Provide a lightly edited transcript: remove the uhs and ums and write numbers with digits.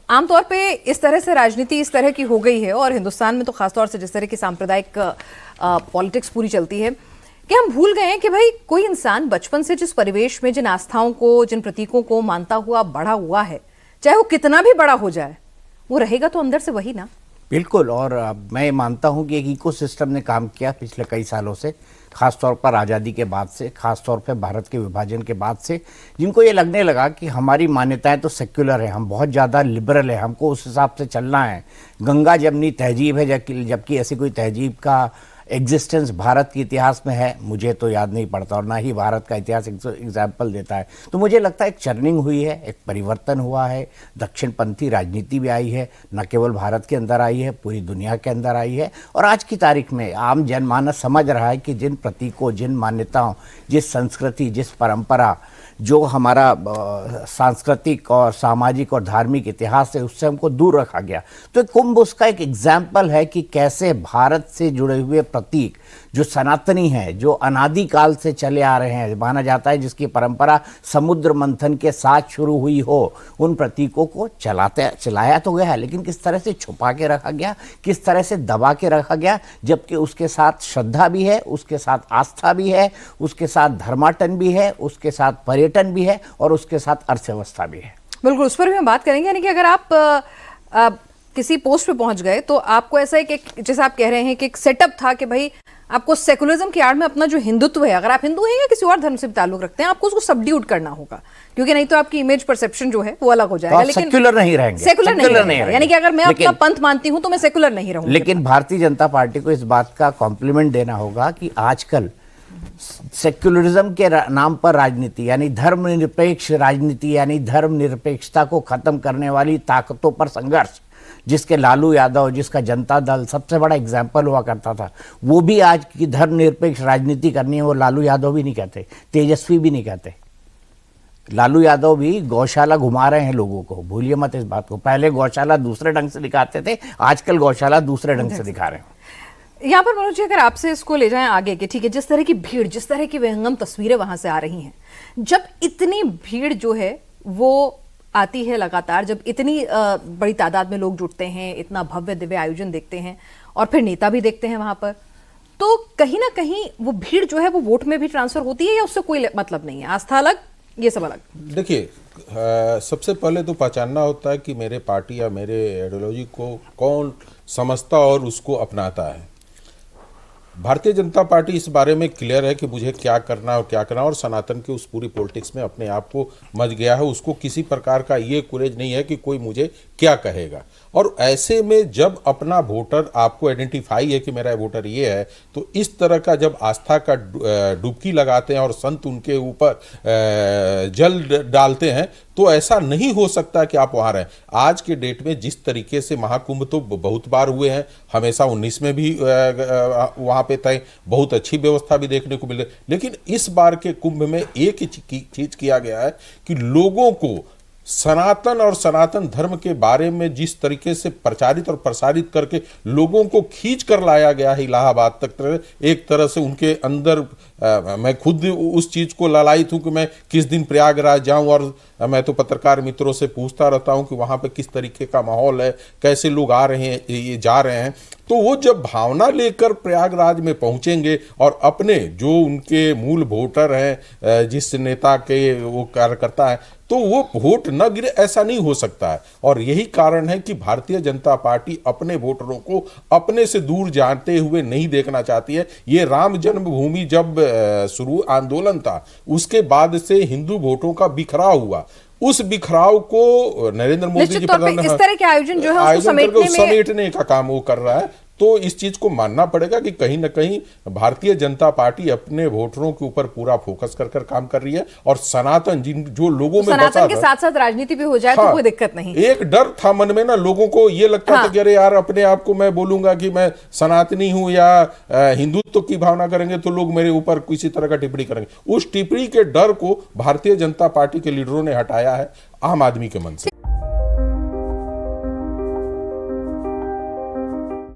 आमतौर पे इस तरह से राजनीति इस तरह की हो गई है और हिंदुस्तान में तो खासतौर से जिस तरह की सांप्रदायिक पॉलिटिक्स पूरी चलती है कि हम भूल गए हैं कि भाई कोई इंसान बचपन से जिस परिवेश में जिन आस्थाओं को जिन प्रतीकों को मानता हुआ बड़ा हुआ है, चाहे वो कितना भी बड़ा हो जाए, वो रहेगा तो अंदर से वही ना। बिल्कुल। और मैं मानता हूं कि एक इकोसिस्टम ने काम किया पिछले कई सालों से, खासतौर पर आज़ादी के बाद से, खासतौर पर भारत के विभाजन के बाद से, जिनको ये लगने लगा कि हमारी मान्यताएं तो सेक्युलर है, हम बहुत ज़्यादा लिबरल है, हमको उस हिसाब से चलना है। गंगा जमनी तहजीब है, जबकि ऐसी कोई तहजीब का एग्जिस्टेंस भारत के इतिहास में है मुझे तो याद नहीं पड़ता, और ना ही भारत का इतिहास एग्जाम्पल देता है। तो मुझे लगता है एक चर्निंग हुई है, एक परिवर्तन हुआ है, दक्षिणपंथी राजनीति भी आई है, न केवल भारत के अंदर आई है, पूरी दुनिया के अंदर आई है। और आज की तारीख में आम जनमानस समझ रहा है कि जिन प्रतीकों, जिन मान्यताओं, जिस संस्कृति, जिस परंपरा, जो हमारा सांस्कृतिक और सामाजिक और धार्मिक इतिहास है, उससे हमको दूर रखा गया। तो कुंभ उसका एक एग्जाम्पल है कि कैसे भारत से जुड़े हुए प्रतीक जो सनातनी हैं, जो अनादिकाल से चले आ रहे हैं, माना जाता है जिसकी परंपरा समुद्र मंथन के साथ शुरू हुई हो, उन प्रतीकों को चलाया तो गया है, लेकिन किस तरह से छुपा के रखा गया, किस तरह से दबा के रखा गया, जबकि उसके साथ श्रद्धा भी है, उसके साथ आस्था भी है, उसके साथ धर्माटन भी है, उसके साथ पर्यटन भी है, और उसके साथ अर्थव्यवस्था भी है। बिल्कुल, उस पर भी हम बात करेंगे। यानी कि अगर आप किसी पोस्ट पे पहुंच गए तो आपको ऐसा एक जैसे आप कह रहे हैं कि एक सेटअप था कि भाई आपको सेकुलरिज्म की आड़ में अपना जो हिंदुत्व है, अगर आप हिंदू हैं या किसी और धर्म से ताल्लुक रखते हैं, आपको उसको सबड्यूट करना होगा, क्योंकि नहीं तो आपकी इमेज परसेप्शन जो है वो अलग हो जाएगा। लेकिन सेकुलर नहीं रहेंगे, सेकुलर नहीं रहेंगे। यानी कि अगर मैं अपना पंथ मानती हूं तो मैं सेकुलर नहीं रहूंगी। लेकिन भारतीय जनता पार्टी को इस बात का कॉम्प्लीमेंट देना होगा कि आजकल सेक्युलरिज्म के नाम पर राजनीति, यानी धर्मनिरपेक्ष राजनीति, यानी धर्मनिरपेक्षता को खत्म करने वाली ताकतों पर संघर्ष, जिसके लालू यादव, जिसका जनता दल सबसे बड़ा एग्जाम्पल हुआ करता था, वो भी आज की धर्मनिरपेक्ष राजनीति करनी है। वो लालू यादव भी नहीं कहते, तेजस्वी भी नहीं कहते। लालू यादव भी गौशाला घुमा रहे हैं लोगों को, भूलिए मत इस बात को। पहले गौशाला दूसरे ढंग से दिखाते थे, आजकल गौशाला दूसरे ढंग से दिखा रहे हैं। यहाँ पर मनोज जी, अगर आपसे इसको ले जाएं आगे कि ठीक है, जिस तरह की भीड़, जिस तरह की विहंगम तस्वीरें वहां से आ रही हैं, जब इतनी भीड़ जो है वो आती है लगातार, जब इतनी बड़ी तादाद में लोग जुटते हैं, इतना भव्य दिव्य आयोजन देखते हैं और फिर नेता भी देखते हैं वहां पर, तो कहीं ना कहीं वो भीड़ जो है वो वोट में भी ट्रांसफर होती है या उससे कोई मतलब नहीं है? आस्था अलग, ये सब अलग। देखिए, सबसे पहले तो पहचानना होता है कि मेरे पार्टी या मेरे आइडियोलॉजी को कौन समझता और उसको अपनाता है। भारतीय जनता पार्टी इस बारे में क्लियर है कि मुझे क्या करना और क्या करना, और सनातन के उस पूरी पॉलिटिक्स में अपने आप को मच गया है। उसको किसी प्रकार का ये कुरेज नहीं है कि कोई मुझे क्या कहेगा। और ऐसे में जब अपना वोटर आपको आइडेंटिफाई है कि मेरा वोटर ये है, तो इस तरह का जब आस्था का डुबकी लगाते हैं और संत उनके ऊपर जल डालते हैं, तो ऐसा नहीं हो सकता कि आप वहाँ रहें। आज के डेट में जिस तरीके से महाकुंभ तो बहुत बार हुए हैं, हमेशा 19 में भी वहाँ पे तय बहुत अच्छी व्यवस्था भी देखने को मिले, लेकिन इस बार के कुंभ में एक ही चीज किया गया है कि लोगों को सनातन और सनातन धर्म के बारे में जिस तरीके से प्रचारित और प्रसारित करके लोगों को खींच कर लाया गया है इलाहाबाद तक, एक तरह से उनके अंदर मैं खुद उस चीज को लालायित हूं कि मैं किस दिन प्रयागराज जाऊं, और मैं तो पत्रकार मित्रों से पूछता रहता हूं कि वहां पे किस तरीके का माहौल है, कैसे लोग आ रहे हैं, ये जा रहे हैं। तो वो जब भावना लेकर प्रयागराज में पहुंचेंगे और अपने जो उनके मूल वोटर हैं, जिस नेता के वो कार्यकर्ता है, तो वो वोट न गिरे, ऐसा नहीं हो सकता है। और यही कारण है कि भारतीय जनता पार्टी अपने वोटरों को अपने से दूर जाते हुए नहीं देखना चाहती है। ये राम जन्मभूमि जब शुरू आंदोलन था, उसके बाद से हिंदू वोटों का बिखराव हुआ, उस बिखराव को नरेंद्र मोदी जी प्रधानमंत्री इस तरह के आयोजन जो है उसको समेटने का काम वो कर रहा है। तो इस चीज को मानना पड़ेगा कि कहीं ना कहीं भारतीय जनता पार्टी अपने वोटरों के ऊपर पूरा फोकस कर काम कर रही है, और सनातन जो लोगों में सनातन के साथ साथ राजनीति भी हो जाए तो कोई दिक्कत नहीं। एक डर था मन में ना, लोगों को ये लगता था कि अरे यार, अपने आप को मैं बोलूंगा कि मैं सनातनी हूं या हिंदुत्व की भावना करेंगे तो लोग मेरे ऊपर किसी तरह का टिप्पणी करेंगे। उस टिप्पणी के डर को भारतीय जनता पार्टी के लीडरों ने हटाया है आम आदमी के मन से।